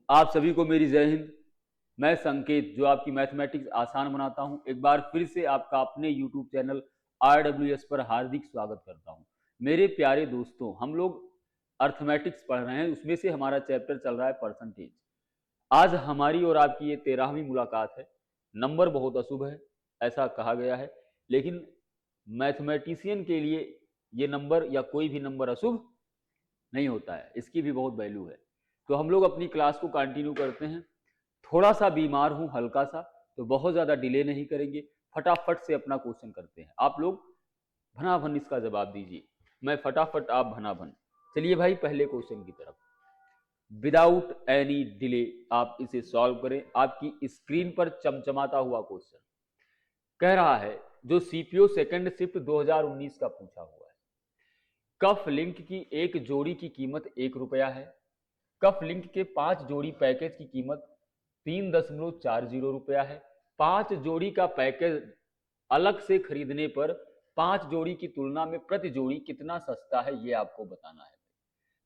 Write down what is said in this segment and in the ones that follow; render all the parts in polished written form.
आप सभी को मेरी जय हिंद। मैं संकेत, जो आपकी मैथमेटिक्स आसान बनाता हूं, एक बार फिर से आपका अपने YouTube चैनल RWS पर हार्दिक स्वागत करता हूं। मेरे प्यारे दोस्तों, हम लोग अर्थमेटिक्स पढ़ रहे हैं, उसमें से हमारा चैप्टर चल रहा है परसेंटेज। आज हमारी और आपकी ये 13वीं मुलाकात है। नंबर बहुत अशुभ है, ऐसा कहा गया है, लेकिन मैथमेटिशियन के लिए ये नंबर या कोई भी नंबर अशुभ नहीं होता है, इसकी भी बहुत वैल्यू है। तो हम लोग अपनी क्लास को कंटिन्यू करते हैं। थोड़ा सा बीमार हूं, हल्का सा, तो बहुत ज्यादा डिले नहीं करेंगे, फटाफट से अपना क्वेश्चन करते हैं। आप लोग भनाभन इसका जवाब दीजिए, मैं फटाफट, आप भनाभन। चलिए भाई, पहले क्वेश्चन की तरफ। विदाउट एनी डिले आप इसे सॉल्व करें। आपकी स्क्रीन पर चमचमाता हुआ क्वेश्चन कह रहा है, जो सीपीओ सेकंड शिफ्ट 2019 का पूछा हुआ है। कफ लिंक की एक जोड़ी की कीमत 1 रुपया है। कफ लिंक के 5 जोड़ी पैकेज की कीमत 3.40 रुपया है। 5 जोड़ी का पैकेज अलग से खरीदने पर 5 जोड़ी की तुलना में प्रति जोड़ी कितना सस्ता है, ये आपको बताना है।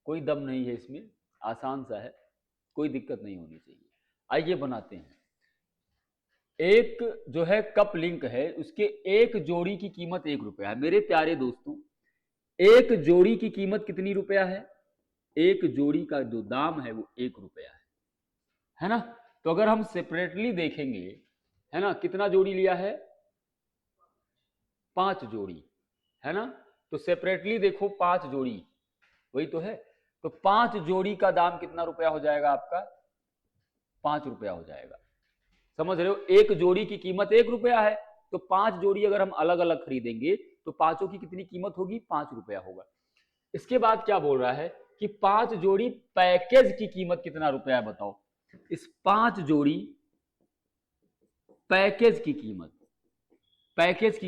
कोई दम नहीं है इसमें, आसान सा है, कोई दिक्कत नहीं होनी चाहिए। आइए बनाते हैं। एक जो है कप लिंक है, उसके एक जोड़ी की कीमत 1 रुपया है। मेरे प्यारे दोस्तों, एक जोड़ी की कीमत कितनी रुपया है? एक जोड़ी का जो दाम है वो 1 रुपया है ना। तो अगर हम सेपरेटली देखेंगे, है ना, कितना जोड़ी लिया है? 5 जोड़ी, है ना। तो सेपरेटली देखो, 5 जोड़ी, वही तो है। तो 5 जोड़ी का दाम कितना रुपया हो जाएगा आपका? 5 रुपया हो जाएगा। समझ रहे हो? एक जोड़ी की कीमत 1 रुपया है, तो 5 जोड़ी अगर हम अलग अलग खरीदेंगे तो पांचों की कितनी कीमत होगी? 5 रुपया होगा। इसके बाद क्या बोल रहा है कि 5 जोड़ी पैकेज की कीमत कितना रुपया है, बताओ। इस 5 जोड़ी पैकेज की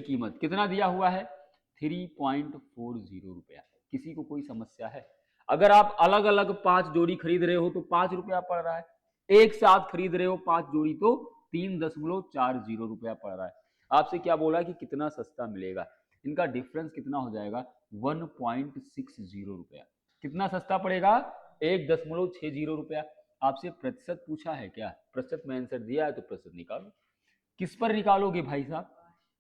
कीमत कितना दिया हुआ है? 3.40 रुपया। किसी को कोई समस्या है? अगर आप अलग अलग 5 जोड़ी खरीद रहे हो तो 5 रुपया पड़ रहा है, एक साथ खरीद रहे हो 5 जोड़ी तो 3.40 रुपया पड़ रहा है। आपसे क्या बोला कि कितना सस्ता मिलेगा? इनका डिफरेंस कितना हो जाएगा? 1.60 रुपया। कितना सस्ता पड़ेगा? 1.60 रुपया। आपसे प्रतिशत पूछा है क्या? प्रतिशत में आंसर दिया है तो प्रतिशत निकालो। किस पर निकालोगे भाई साहब?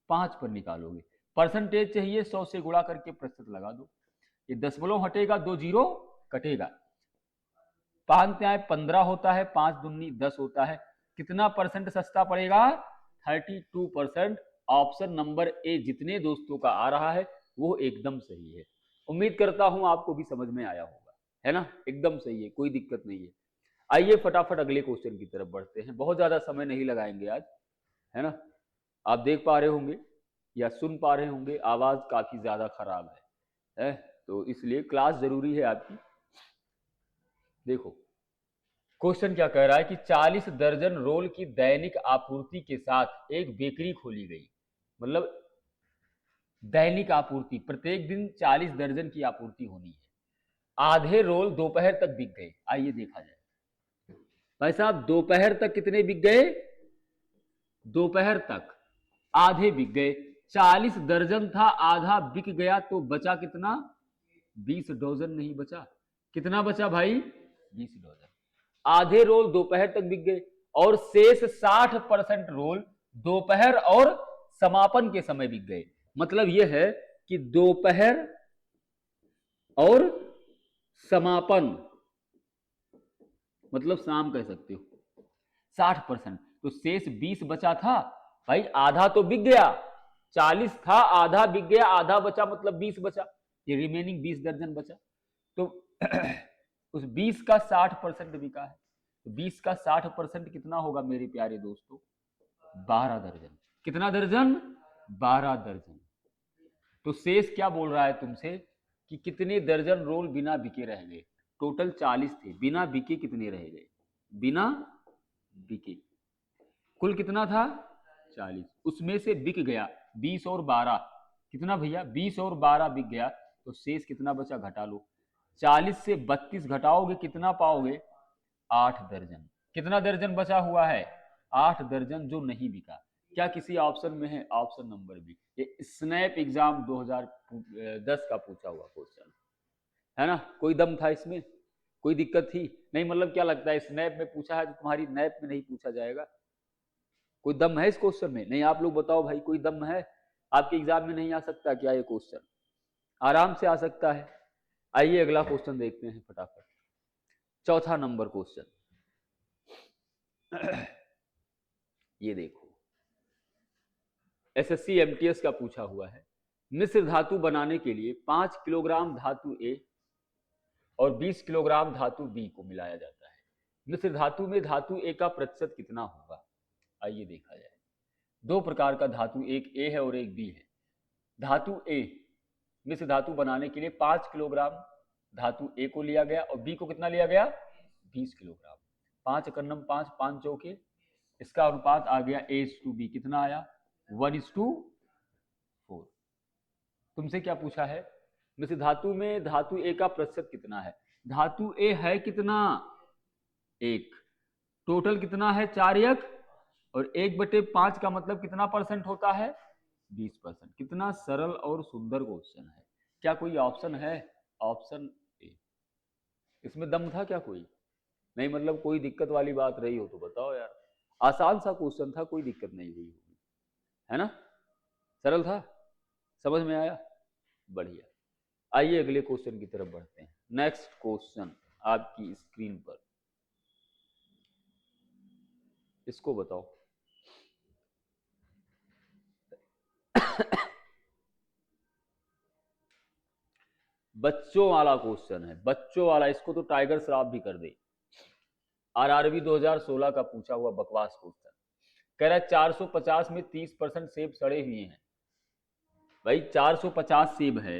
5 पर निकालोगे। परसेंटेज चाहिए, 100 से गुणा करके प्रतिशत लगा दो। ये दशमलव हटेगा, 2 जीरो कटेगा। 5 त्याय 15 होता है, 5 दूनी 10 होता है। कितना परसेंट सस्ता पड़ेगा? 32%। ऑप्शन नंबर ए जितने दोस्तों का आ रहा है वो एकदम सही है। उम्मीद करता हूं आपको भी समझ में आया होगा, है ना। एकदम सही है, कोई दिक्कत नहीं है। आइए फटाफट अगले क्वेश्चन की तरफ बढ़ते हैं। बहुत ज्यादा समय नहीं लगाएंगे आज, है ना। आप देख पा रहे होंगे या सुन पा रहे होंगे, आवाज काफी ज्यादा खराब है, तो इसलिए क्लास जरूरी है आपकी। देखो क्वेश्चन क्या कह रहा है कि 40 दर्जन रोल की दैनिक आपूर्ति के साथ एक बेकरी खोली गई। मतलब दैनिक आपूर्ति, प्रत्येक दिन 40 दर्जन की आपूर्ति होनी है। आधे रोल दोपहर तक बिक गए। आइए देखा जाए। भाई साहब, दोपहर तक कितने बिक गए? दोपहर तक आधे बिक गए। 40 दर्जन था, आधा बिक गया, तो बचा कितना? 20 डजन नहीं बचा। कितना बचा भाई? 20 डजन। आधे रोल दोपहर तक बिक गए और शेष 60% रोल दोपहर और समापन के समय बिक गए। मतलब यह है कि दोपहर और समापन, मतलब शाम कह सकते हो, 60%। तो शेष 20 बचा था भाई। आधा तो बिक गया, 40 था, आधा बिक गया, आधा बचा, मतलब 20 बचा। ये रिमेनिंग 20 दर्जन बचा। तो उस 20 का 60% बिका है, तो 20 का 60% कितना होगा मेरे प्यारे दोस्तों? 12 दर्जन। कितना दर्जन? 12 दर्जन। तो शेष क्या बोल रहा है तुमसे कि कितने दर्जन रोल बिना बिके रह गए? टोटल 40 थे, बिना बिके कितने रह गए? बिना बिके कुल कितना था? 40। उसमें से बिक गया 20 और 12। कितना भैया? 20 और 12 बिक गया, तो शेष कितना बचा? घटा लो। 40 से 32 घटाओगे, कितना पाओगे? 8 दर्जन। कितना दर्जन बचा हुआ है? 8 दर्जन जो नहीं बिका। क्या किसी ऑप्शन में है? Option number B. ये स्नैप एग्जाम 2010 का पूछा हुआ क्वेश्चन है ना। कोई दम था इसमें? कोई दिक्कत थी नहीं? मतलब क्या लगता है स्नैप में पूछा है तो तुम्हारी नैप में नहीं पूछा जाएगा? कोई दम है इस क्वेश्चन में? नहीं, आप लोग बताओ भाई, कोई दम है? आपके एग्जाम में नहीं आ सकता क्या ये क्वेश्चन? आराम से आ सकता है। आइए अगला क्वेश्चन देखते हैं फटाफट। चौथा नंबर क्वेश्चन ये देखो, एसएससी एमटीएस का पूछा हुआ है। मिश्र धातु बनाने के लिए 5 किलोग्राम धातु ए और 20 किलोग्राम धातु बी को मिलाया जाता है। मिश्र धातु में धातु ए का प्रतिशत कितना होगा? आइए देखा जाए। दो प्रकार का धातु, एक ए है और एक बी है। धातु ए, मिश्र धातु बनाने के लिए 5 किलोग्राम धातु ए को लिया गया और बी को कितना लिया गया? 20 किलोग्राम। 5 एकन्नम 5, 5 चौके, इसका अनुपात आ गया A:B। कितना आया? 1:4। तुमसे क्या पूछा है? मिश्र धातु में धातु ए का प्रतिशत कितना है? धातु ए है कितना? 1। टोटल कितना है? 4 और 1/5 का मतलब कितना परसेंट होता है? 20%। कितना सरल और सुंदर क्वेश्चन है। क्या कोई ऑप्शन है? Option A. इसमें दम था क्या कोई? नहीं, मतलब कोई दिक्कत वाली बात रही हो तो बताओ यार। आसान सा क्वेश्चन था, कोई दिक्कत नहीं हुई होगी, है ना? सरल था, समझ में आया? बढ़िया। आइए अगले क्वेश्चन की तरफ बढ़ते हैं। नेक्स्ट क्वेश्चन आपकी स्क्रीन पर, इसको बताओ। बच्चों वाला क्वेश्चन है, बच्चों वाला। इसको तो टाइगर श्रॉफ भी कर दे। आरआरबी 2016 का पूछा हुआ बकवास क्वेश्चन। कह रहा है 450 में 30% सेब सड़े हुए हैं। भाई 450 सेब है,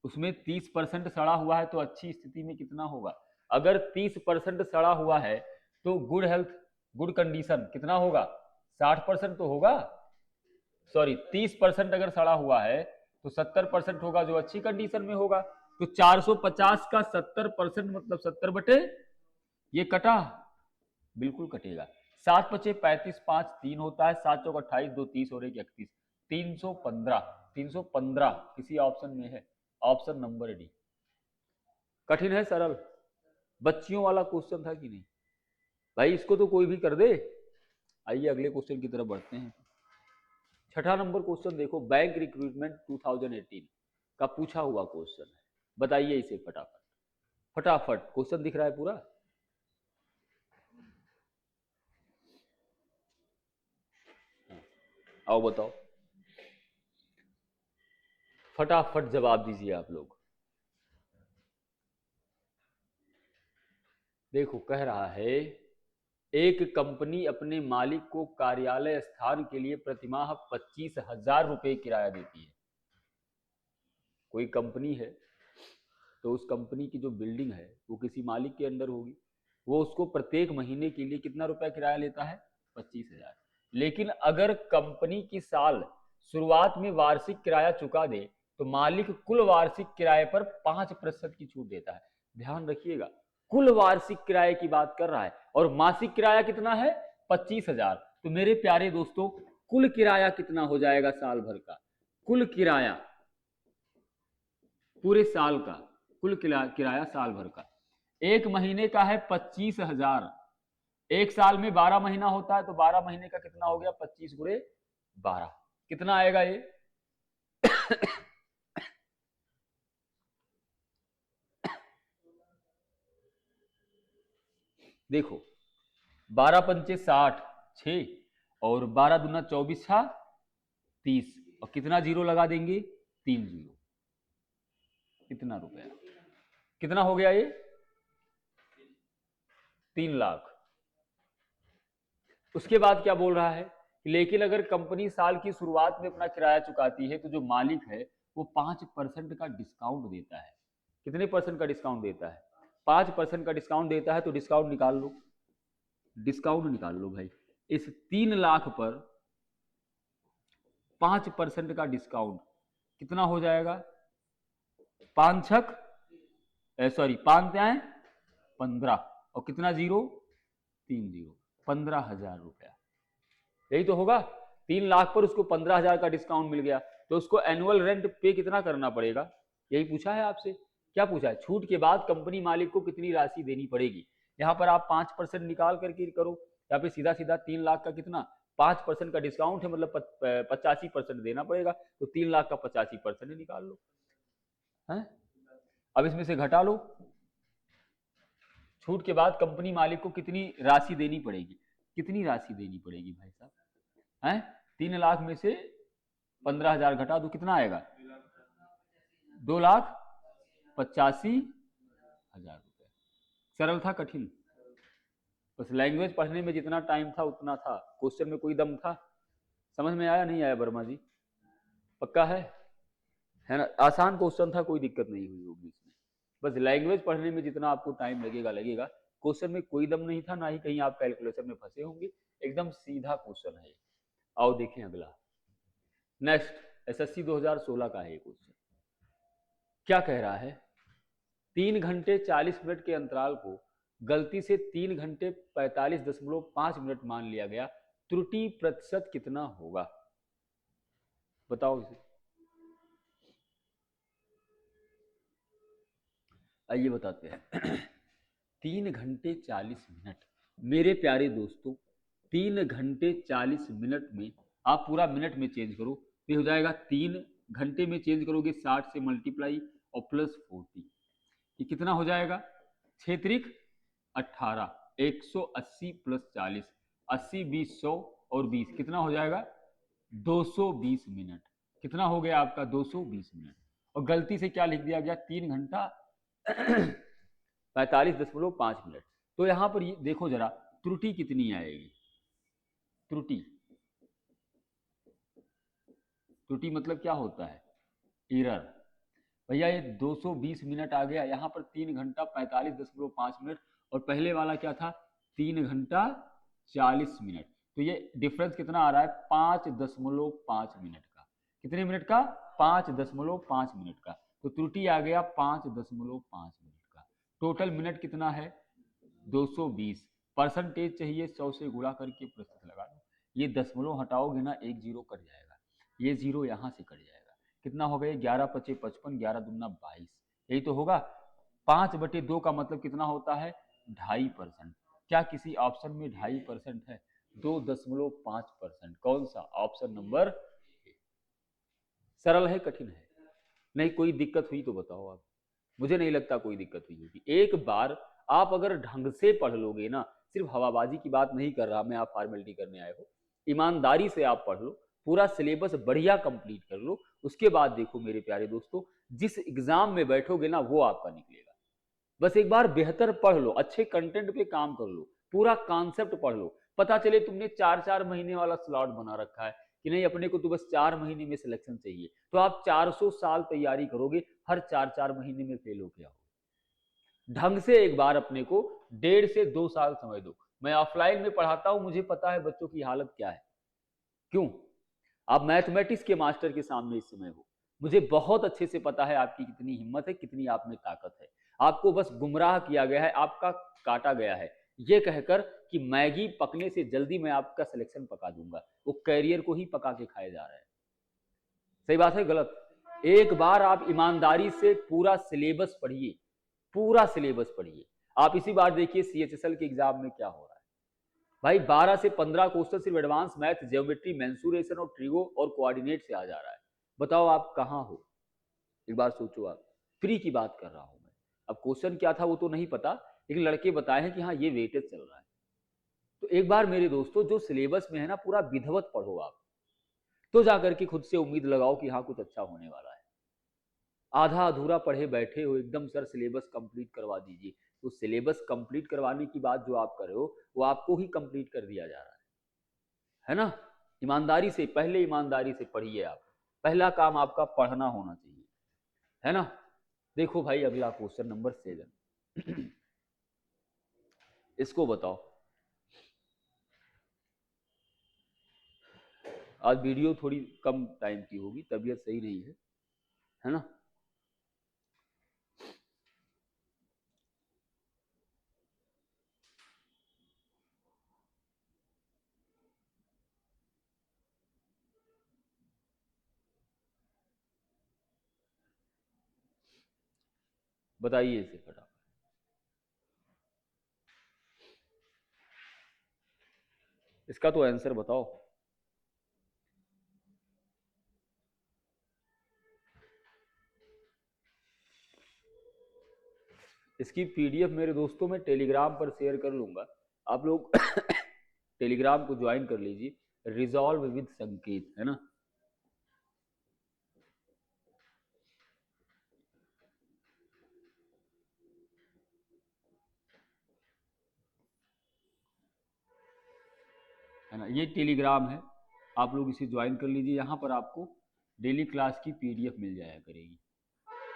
उसमें 30% सड़ा हुआ है, तो अच्छी स्थिति में कितना होगा? अगर 30% सड़ा हुआ है तो गुड हेल्थ, गुड कंडीशन कितना होगा? 60% तो होगा। सॉरी, 30% अगर सड़ा हुआ है तो 70% होगा, जो अच्छी कंडीशन में होगा। तो 450 का 70% मतलब 70 बटे, ये कटा, बिल्कुल कटेगा। 7 बचे 35, 5 3 होता है, 7 चौक 28, 2 30 और 1 31, 315। 315 किसी ऑप्शन में है? Option number D. कठिन है सरल? बच्चियों वाला क्वेश्चन था कि नहीं भाई? इसको तो कोई भी कर दे। आइए अगले क्वेश्चन की तरफ बढ़ते हैं। छठा नंबर क्वेश्चन देखो, बैंक रिक्रूटमेंट 2018 का पूछा हुआ क्वेश्चन है। बताइए इसे फटाफट। फटाफट क्वेश्चन दिख रहा है पूरा? आओ बताओ, फटाफट जवाब दीजिए आप लोग। देखो, कह रहा है एक कंपनी अपने मालिक को कार्यालय स्थान के लिए प्रतिमाह 25,000 रुपए किराया देती है। कोई कंपनी है तो उस कंपनी की जो बिल्डिंग है वो किसी मालिक के अंडर होगी। वो उसको प्रत्येक महीने के लिए कितना रुपया किराया लेता है? 25,000। लेकिन अगर कंपनी की साल शुरुआत में वार्षिक किराया चुका दे तो मालिक कुल वार्षिक किराए पर 5% की छूट देता है। ध्यान रखिएगा, कुल वार्षिक किराए की बात कर रहा है और मासिक किराया कितना है? 25,000। तो मेरे प्यारे दोस्तों, कुल किराया कितना हो जाएगा साल भर का? कुल किराया पूरे साल का, कुल किराया साल भर का, एक महीने का है 25,000। एक साल में 12 महीना होता है तो 12 महीने का कितना हो गया? 25 गुणे 12, कितना आएगा ये? देखो, 12 पंचे 60, 6 और 12 दूना 24 छा 30 और कितना जीरो लगा देंगे? 3 जीरो। कितना रुपया? कितना हो गया ये? 3 लाख। उसके बाद क्या बोल रहा है? लेकिन अगर कंपनी साल की शुरुआत में अपना किराया चुकाती है तो जो मालिक है वो 5% का डिस्काउंट देता है। कितने परसेंट का डिस्काउंट देता है? 5% का डिस्काउंट देता है। तो डिस्काउंट निकाल लो, डिस्काउंट निकाल लो भाई। इस 3 लाख पर 5% का डिस्काउंट कितना हो जाएगा? 5 छक सॉरी 5 त्याएं 15 और कितना जीरो? 3 जीरो। 15,000 रुपया, यही तो होगा। 3 लाख पर उसको 15,000 का डिस्काउंट मिल गया तो उसको एनुअल रेंट पे कितना करना पड़ेगा? यही पूछा है आपसे। क्या पूछा है, छूट के बाद कंपनी मालिक को कितनी राशि देनी पड़ेगी। यहाँ पर आप 5% निकाल करके करो, या फिर सीधा सीधा 3 लाख का कितना 5% का डिस्काउंट है, मतलब 85% देना पड़ेगा, तो 3 लाख का 85% निकाल लो है। अब इसमें से घटा लो, छूट के बाद कंपनी मालिक को कितनी राशि देनी पड़ेगी, कितनी राशि देनी पड़ेगी भाई साहब है। 3 लाख में से 15,000 घटा दो, कितना आएगा 2,85,000 रुपए। सरल था कठिन, बस लैंग्वेज पढ़ने में जितना टाइम था उतना था, क्वेश्चन में कोई दम था। समझ में आया नहीं आया वर्मा जी, पक्का है ना। आसान क्वेश्चन था, कोई दिक्कत नहीं हुई होगी इसमें, बस लैंग्वेज पढ़ने में जितना आपको टाइम लगेगा लगेगा। क्वेश्चन में कोई दम नहीं था, ना ही कहीं आप कैलकुलेशन में फंसे होंगे, एकदम सीधा क्वेश्चन है। आओ देखें अगला, नेक्स्ट एसएससी 2016 का है ये क्वेश्चन। क्या कह रहा है, 3 घंटे 40 मिनट के अंतराल को गलती से 3 घंटे 45.5 मिनट मान लिया गया, त्रुटि प्रतिशत कितना होगा, बताओ इसे। आइए बताते हैं। 3 घंटे 40 मिनट, मेरे प्यारे दोस्तों 3 घंटे 40 मिनट में आप पूरा मिनट में चेंज करो, तो हो जाएगा 3 घंटे में चेंज करोगे 60 से मल्टीप्लाई और प्लस 40, ये कितना हो जाएगा 6 त्रिक 18, 180 प्लस 40, 80 20 100 और 20 कितना हो जाएगा 220 मिनट। कितना हो गया आपका 220 मिनट, और गलती से क्या लिख दिया गया 3 घंटा 45.5 मिनट। तो यहां पर देखो जरा त्रुटि कितनी आएगी, त्रुटि, त्रुटि मतलब क्या होता है एरर। भैया ये 220 मिनट आ गया, यहाँ पर 3 घंटा 45.5 मिनट, और पहले वाला क्या था 3 घंटा 40 मिनट, तो ये डिफरेंस कितना आ रहा है 5.5 मिनट का। कितने मिनट का 5.5 मिनट का, तो त्रुटि आ गया 5.5 मिनट का। टोटल मिनट कितना है 220, परसेंटेज चाहिए 100 से गुणा करके प्रतिशत लगा लो। ये दशमलव हटाओगे ना एक जीरो कट जाएगा, ये जीरो यहाँ से कट जाएगा, कितना हो गया 11 पचे 55, 11 दूना 22, यही तो होगा। 5/2 का मतलब कितना होता है 2.5%। क्या किसी ऑप्शन में 2.5% है, 2.5%। कौन सा ऑप्शन नंबर, सरल है कठिन है, नहीं कोई दिक्कत हुई तो बताओ आप, मुझे नहीं लगता कोई दिक्कत हुई होगी। एक बार आप अगर ढंग से पढ़ लोगे ना, सिर्फ हवाबाजी की बात नहीं कर रहा मैं, आप फॉर्मेलिटी करने आए हो, ईमानदारी से आप पढ़ लो, पूरा सिलेबस बढ़िया कंप्लीट कर लो, उसके बाद देखो मेरे प्यारे दोस्तों जिस एग्जाम में बैठोगे ना वो आपका निकलेगा। बस एक बार बेहतर पढ़ लो, अच्छे कंटेंट पे काम कर लो, पूरा कॉन्सेप्ट पढ़ लो, पता चले तुमने 4-4 महीने वाला स्लॉट बना रखा है कि नहीं अपने को तो बस 4 महीने में सिलेक्शन चाहिए, तो आप 400 साल तैयारी करोगे, हर 4-4 महीने में फेल होके आओगे। ढंग से एक बार अपने को 1.5 से 2 साल समझ दो। मैं ऑफलाइन में पढ़ाता हूं, मुझे पता है बच्चों की हालत क्या है, क्यों, आप मैथमेटिक्स के मास्टर के सामने इस समय हो, मुझे बहुत अच्छे से पता है आपकी कितनी हिम्मत है, कितनी आप में ताकत है। आपको बस गुमराह किया गया है, आपका काटा गया है, ये कहकर कि मैगी पकने से जल्दी मैं आपका सिलेक्शन पका दूंगा, वो कैरियर को ही पका के खाया जा रहा है। सही बात है गलत। एक बार आप ईमानदारी से पूरा सिलेबस पढ़िए, पूरा सिलेबस पढ़िए। आप इसी बार देखिए सीएचएसएल के एग्जाम में क्या हो रहा है भाई, 12 से 15 क्वेश्चन सिर्फ एडवांस मैथ, ज्योमेट्री, मेंसुरेशन और ट्रिगो और कोऑर्डिनेट से आ जा रहा है। बताओ आप कहां हो, एक बार सोचो आप, फ्री की बात कर रहा हूं मैं। अब क्वेश्चन क्या था वो तो नहीं पता, लेकिन लड़के बताए हैं कि हाँ ये वेटेज चल रहा है। तो एक बार मेरे दोस्तों जो सिलेबस में है ना पूरा विधिवत पढ़ो आप, तो जाकर के खुद से उम्मीद लगाओ कि हाँ कुछ अच्छा होने वाला है। आधा अधूरा पढ़े बैठे हो, एकदम सर सिलेबस कंप्लीट करवा दीजिए, तो सिलेबस कंप्लीट करवाने की बात जो आप कर रहे हो वो आपको ही कंप्लीट कर दिया जा रहा है ना। ईमानदारी से, पहले ईमानदारी से पढ़िए आप, पहला काम आपका पढ़ना होना चाहिए, है ना। देखो भाई अगला क्वेश्चन नंबर 7, इसको बताओ। आज वीडियो थोड़ी कम टाइम की होगी, तबीयत सही नहीं है ना। बताइए इसे फटाफट। इसका तो आंसर बताओ। इसकी पीडीएफ मेरे दोस्तों मैं टेलीग्राम पर शेयर कर लूंगा, आप लोग टेलीग्राम को ज्वाइन कर लीजिए। रिजॉल्व विद संकेत है ना। है ना, ये टेलीग्राम है, आप लोग इसे ज्वाइन कर लीजिए। यहाँ पर आपको डेली क्लास की पीडीएफ मिल जाया करेगी।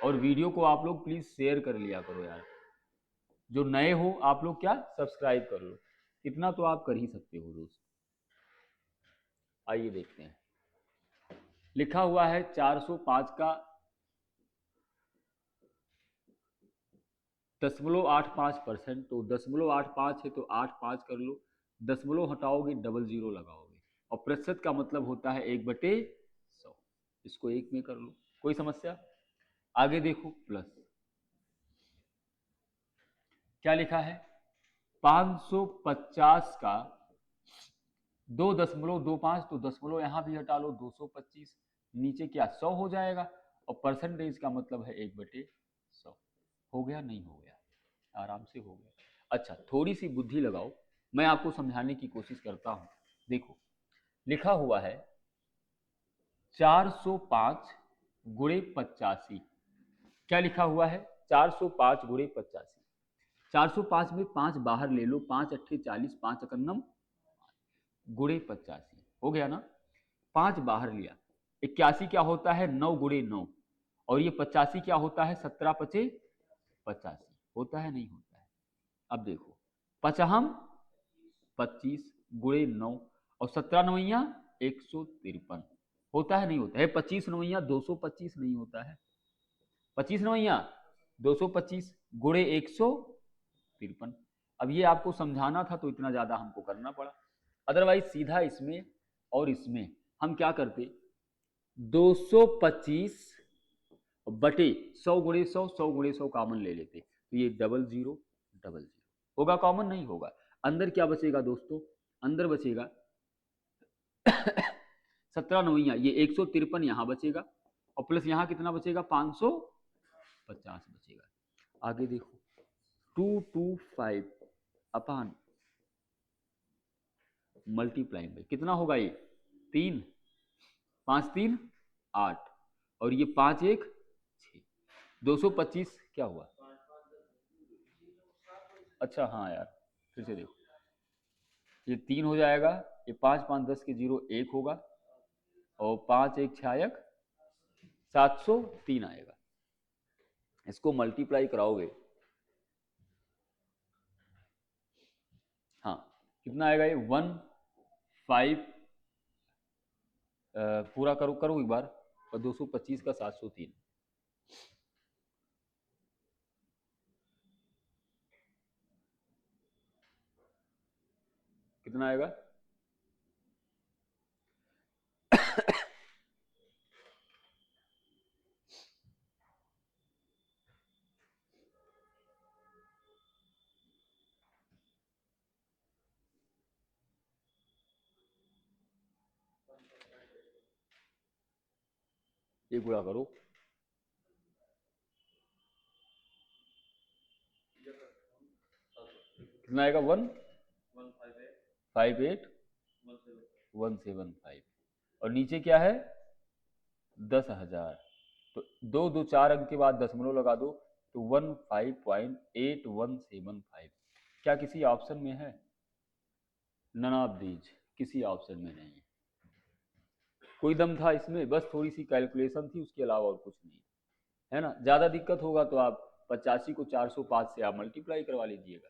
और वीडियो को आप लोग प्लीज शेयर कर लिया करो यार। जो नए हो आप लोग क्या सब्सक्राइब कर लो, इतना तो आप कर ही सकते हो दोस्त। आइए देखते हैं, लिखा हुआ है 405 का 0.85%। तो 0.85 है तो 8 5 कर लो, 0 हटाओगे 00 लगाओगे, और प्रतिशत का मतलब होता है 1/100। इसको 1 में कर लो, कोई समस्या। आगे देखो प्लस, क्या लिखा है 550 का 2.25, तो दशमलव यहां भी हटा लो 225, नीचे क्या 100 हो जाएगा, और परसेंटेज का मतलब है 1/100। हो गया नहीं हो गया, आराम से हो गया। अच्छा थोड़ी सी बुद्धि लगाओ, मैं आपको समझाने की कोशिश करता हूं। देखो लिखा हुआ है 405 गुणे 85। क्या लिखा हुआ है 405 गुणे 85। 405 में 5 बाहर ले लो, 5 अट्ठे 40, 5 एकन्नम गुणे 85 हो गया ना। 5 बाहर लिया, 81 क्या होता है 9 गुणे 9, और ये 85 क्या होता है 17 पचे 85 होता है नहीं होता है। अब देखो 55 25 गुणे 9, और 17 नवैया 153 होता है नहीं होता है। 25 नवैया 225 नहीं होता है, 25 नवैया 225 गुणे 153। अब ये आपको समझाना था तो इतना ज्यादा हमको करना पड़ा, अदरवाइज सीधा इसमें और इसमें हम क्या करते 225 बटे 100 गुणे 100, 100 गुणे 100 कॉमन ले लेते, तो ये 00 00 होगा, कॉमन नहीं होगा। अंदर क्या बचेगा दोस्तों, अंदर बचेगा 17 नवैया ये 153 यहां बचेगा, और प्लस यहां कितना बचेगा 550 बचेगा। आगे देखो 225 अपान मल्टीप्लाइंग बाई कितना होगा, ये 3 5 3 8, और ये 5 1 6, 225 क्या हुआ। अच्छा हाँ यार फिर से देखो, ये 3 हो जाएगा, ये 5 5 10 के 0 1 होगा, और 5 1 6 703 आएगा। इसको मल्टीप्लाई कराओगे, हाँ कितना आएगा ये 15 पूरा करो करो एक बार, और 225 का 703 कितना आएगा। ये गुणा करो, कितना आएगा 158,175, और नीचे क्या है 10,000। तो 2 2 4 अंक के बाद दशमलव लगा दो, तो 15.8175 क्या किसी ऑप्शन में है, नन ऑफ दीज, किसी ऑप्शन में नहीं है। कोई दम था इसमें, बस थोड़ी सी कैलकुलेशन थी, उसके अलावा और कुछ नहीं है ना। ज्यादा दिक्कत होगा तो आप 85 को 405 से आप मल्टीप्लाई करवा लीजिएगा,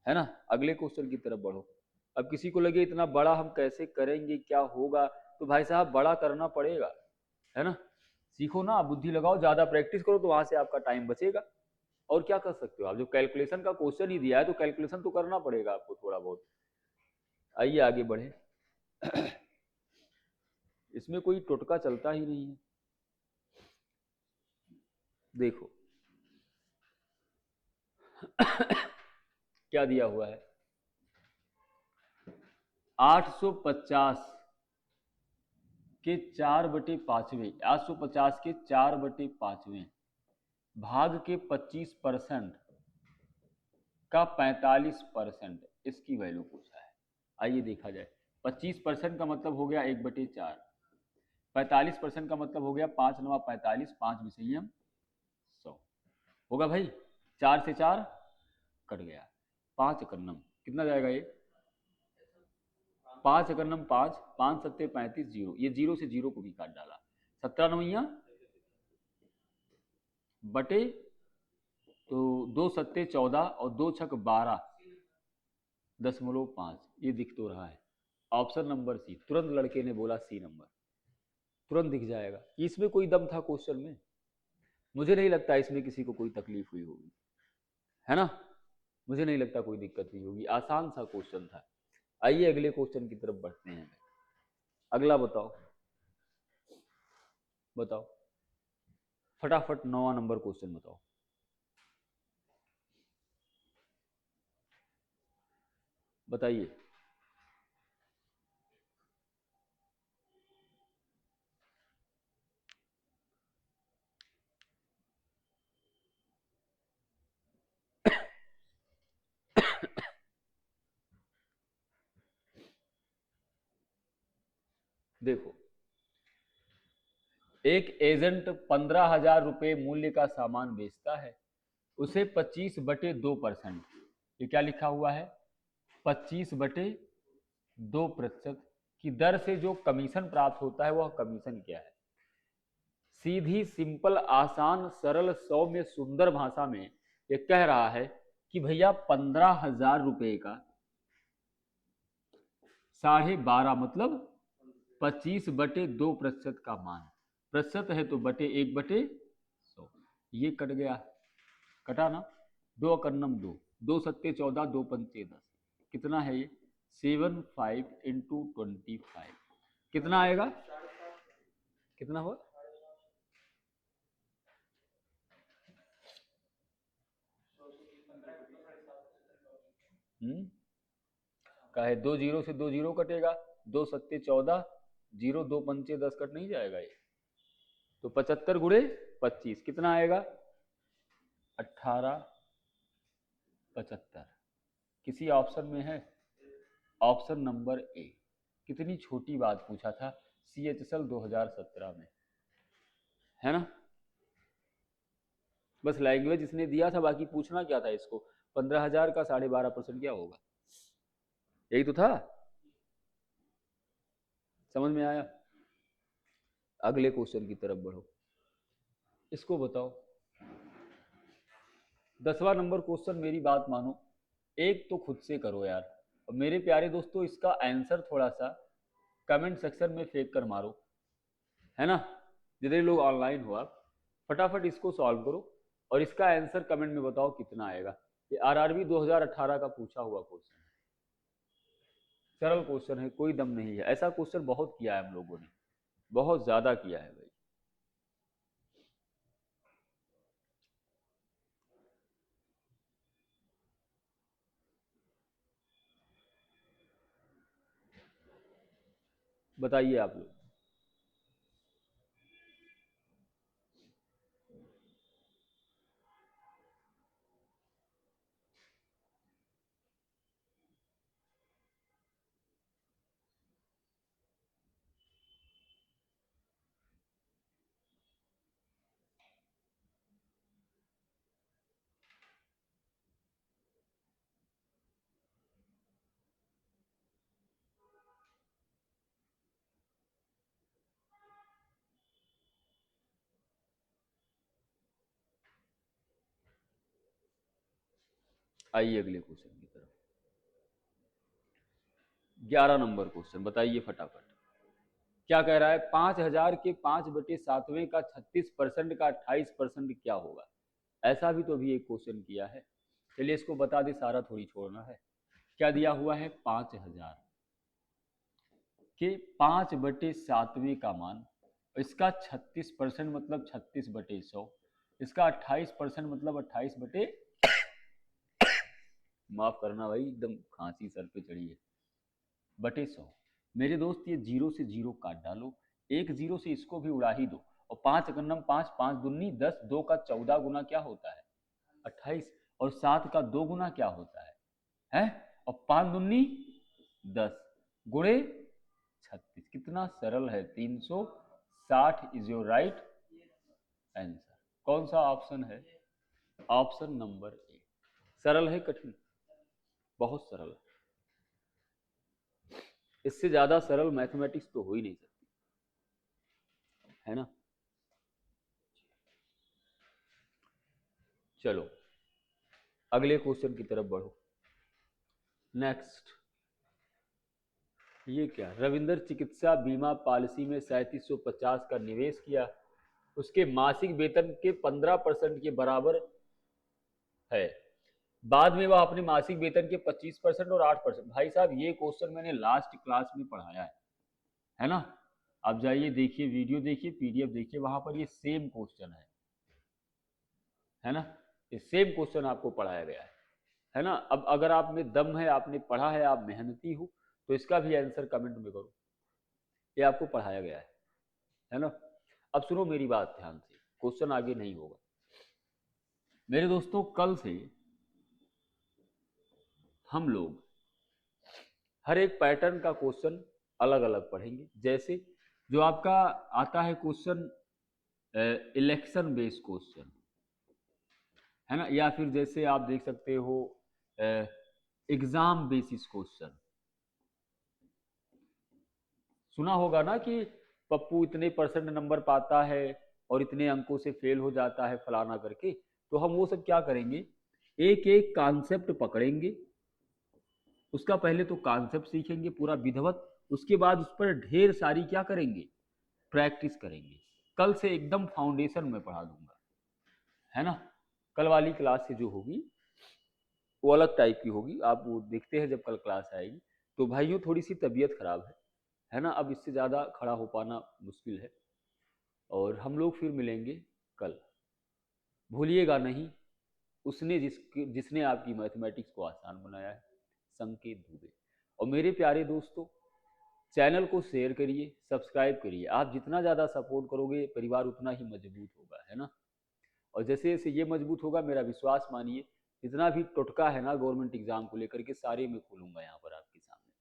है ना। अगले क्वेश्चन की तरफ बढ़ो। अब किसी को लगे इतना बड़ा हम कैसे करेंगे क्या होगा, तो भाई साहब बड़ा करना पड़ेगा, है ना। सीखो ना, बुद्धि लगाओ, ज्यादा प्रैक्टिस करो, तो वहां से आपका टाइम बचेगा। और क्या कर सकते हो आप, जो कैलकुलेशन का क्वेश्चन ही दिया है तो कैलकुलेशन तो करना पड़ेगा आपको थोड़ा बहुत। आइए आगे बढ़े। इसमें कोई टोटका चलता ही नहीं है। देखो क्या दिया हुआ है, 850 के 4/5वें, 850 के 4/5वें भाग के 25% का 45%, इसकी वैल्यू पूछा है। आइए देखा जाए। 25% का मतलब हो गया 1/4, 45% का मतलब हो गया 5 9 45, 5 विषयम 100 होगा भाई। 4 से 4 कट गया, 5 एकन्नम कितना जाएगा ये, 5 एकन्नम 5, 5 सत्ते 35, जीरो, ये जीरो से जीरो को भी काट डाला, 17 नवैया बटे, तो 2 सत्ते 14 और 2 छक 12.5, ये दिख तो रहा है। ऑप्शन नंबर सी, तुरंत लड़के ने बोला सी नंबर, तुरंत दिख जाएगा। इसमें कोई दम था क्वेश्चन में, मुझे नहीं लगता इसमें किसी को कोई तकलीफ हुई होगी, है ना, मुझे नहीं लगता कोई दिक्कत हुई होगी, आसान सा क्वेश्चन था। आइए अगले क्वेश्चन की तरफ बढ़ते हैं। अगला बताओ, बताओ फटाफट 9वां नंबर क्वेश्चन बताओ। बताइए। देखो, एक एजेंट 15,000 रुपए मूल्य का सामान बेचता है, उसे 25/2%, ये क्या लिखा हुआ है, 25/2% की दर से जो कमीशन प्राप्त होता है वह कमीशन क्या है। सीधी सिंपल आसान सरल सौम्य सुंदर भाषा में ये कह रहा है कि भैया 15,000 रुपए का 12.5 मतलब 25/2% का मान, प्रतिशत है तो बटे 1/100, ये कट गया, कटा ना, 2 एकन्नम 2, 2 सत्ते 14, 2 पंचे 10, कितना है ये 75 × 25, कितना आएगा, कितना हुआ, कहे 2 जीरो से 2 जीरो कटेगा, 2 सत्ते 14, जीरो 2 पंचे 10, कट नहीं जाएगा ये, तो 75 × 25 कितना आएगा 1875, किसी ऑप्शन में है, ऑप्शन नंबर ए। कितनी छोटी बात पूछा था CHSL 2017 में, है ना, बस लैंग्वेज इसने दिया था, बाकी पूछना क्या था इसको, 15,000 का 12.5% क्या होगा, यही तो था, समझ में आया। अगले क्वेश्चन की तरफ बढ़ो, इसको बताओ। 10वां नंबर क्वेश्चन, मेरी बात मानो, एक तो खुद से करो यार, और मेरे प्यारे दोस्तों इसका आंसर थोड़ा सा कमेंट सेक्शन में फेंक कर मारो, है ना, जितने लोग ऑनलाइन हो आप फटाफट इसको सॉल्व करो और इसका आंसर कमेंट में बताओ कितना आएगा। ये RRB 2018 का पूछा हुआ क्वेश्चन है, सरल क्वेश्चन है, कोई दम नहीं है, ऐसा क्वेश्चन बहुत किया है हम लोगों ने, बहुत ज्यादा किया है भाई। बताइए आप लोग। आइए अगले क्वेश्चन की तरफ। 11 नंबर क्वेश्चन बताइए फटाफट, क्या कह रहा है, 5,000 के 5/7 का 36% का 28% क्या होगा। ऐसा भी तो अभी एक क्वेश्चन किया है, चलिए इसको बता दे, सारा थोड़ी छोड़ना है। क्या दिया हुआ है, 5,000 के 5/7 का मान, इसका 36% मतलब 36/100, इसका 28% मतलब 28/, माफ करना भाई, एकदम खांसी सर पे चढ़ी है। बटे 100। मेरे दोस्त ये जीरो से जीरो काट डालो, एक जीरो से इसको भी उड़ा ही दो, और 5 अकन्नम 5, 5 दूनी 10, 2 का 14 गुना क्या होता है 28, और 7 का 2 गुना क्या होता है, और 5 दूनी 10 गुणे 36। कितना सरल है, 360 इज योर राइट आंसर। कौन सा ऑप्शन है, ऑप्शन नंबर ए। सरल है कठिन, बहुत सरल है, इससे ज्यादा सरल मैथमेटिक्स तो हो ही नहीं सकती, है ना। चलो अगले क्वेश्चन की तरफ बढ़ो। नेक्स्ट, ये क्या, रविंद्र चिकित्सा बीमा पॉलिसी में 3750 का निवेश किया, उसके मासिक वेतन के 15% के बराबर है, बाद में वह अपने मासिक वेतन के 25% और 8%। भाई साहब ये क्वेश्चन मैंने लास्ट क्लास में पढ़ाया है ना। आप जाइए देखिए, वीडियो देखिए, पीडीएफ देखिए, वहां पर ये सेम क्वेश्चन है ना, ये सेम क्वेश्चन आपको पढ़ाया गया है ना। अब अगर आप में दम है, आपने पढ़ा है, आप मेहनती हो, तो इसका भी आंसर कमेंट में करो, ये आपको पढ़ाया गया है ना। अब सुनो मेरी बात ध्यान से, क्वेश्चन आगे नहीं होगा मेरे दोस्तों। कल से हम लोग हर एक पैटर्न का क्वेश्चन अलग अलग पढ़ेंगे। जैसे जो आपका आता है क्वेश्चन इलेक्शन बेस्ड क्वेश्चन, है ना, या फिर जैसे आप देख सकते हो एग्जाम बेसिस क्वेश्चन। सुना होगा ना कि पप्पू इतने परसेंट नंबर पाता है और इतने अंकों से फेल हो जाता है फलाना करके। तो हम वो सब क्या करेंगे, एक एक कॉन्सेप्ट पकड़ेंगे, उसका पहले तो कॉन्सेप्ट सीखेंगे पूरा विधिवत, उसके बाद उस पर ढेर सारी क्या करेंगे, प्रैक्टिस करेंगे। कल से एकदम फाउंडेशन में पढ़ा दूंगा, है ना। कल वाली क्लास से जो होगी वो अलग टाइप की होगी, आप वो देखते हैं जब कल क्लास आएगी। तो भाइयों थोड़ी सी तबीयत खराब है ना, अब इससे ज़्यादा खड़ा हो पाना मुश्किल है, और हम लोग फिर मिलेंगे कल। भूलिएगा नहीं, उसने जिसने आपकी मैथमेटिक्स को आसान बनाया है, संकेत दुबे। और मेरे प्यारे दोस्तों, चैनल को शेयर करिए, सब्सक्राइब करिए। आप जितना ज़्यादा सपोर्ट करोगे परिवार उतना ही मजबूत होगा, है ना। और जैसे जैसे ये मजबूत होगा, मेरा विश्वास मानिए, जितना भी टोटका है ना गवर्नमेंट एग्जाम को लेकर के, सारे मैं खोलूंगा यहाँ पर आपके सामने,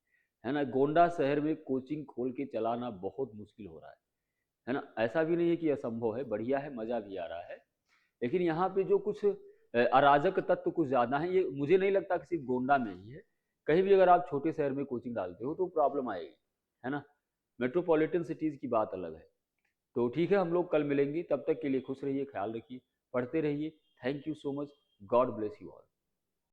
है ना। गोंडा शहर में कोचिंग खोल के चलाना बहुत मुश्किल हो रहा है ना। ऐसा भी नहीं है कि असंभव है, बढ़िया है, मजा भी आ रहा है, लेकिन यहाँ पे जो कुछ अराजक तत्व कुछ ज्यादा है, ये मुझे नहीं लगता कि सिर्फ गोंडा में ही है, कहीं भी अगर आप छोटे शहर में कोचिंग डालते हो तो प्रॉब्लम आएगी, है ना। मेट्रोपॉलिटन सिटीज की बात अलग है। तो ठीक है, हम लोग कल मिलेंगे, तब तक के लिए खुश रहिए, ख्याल रखिए, पढ़ते रहिए। Thank you so much, God bless you all.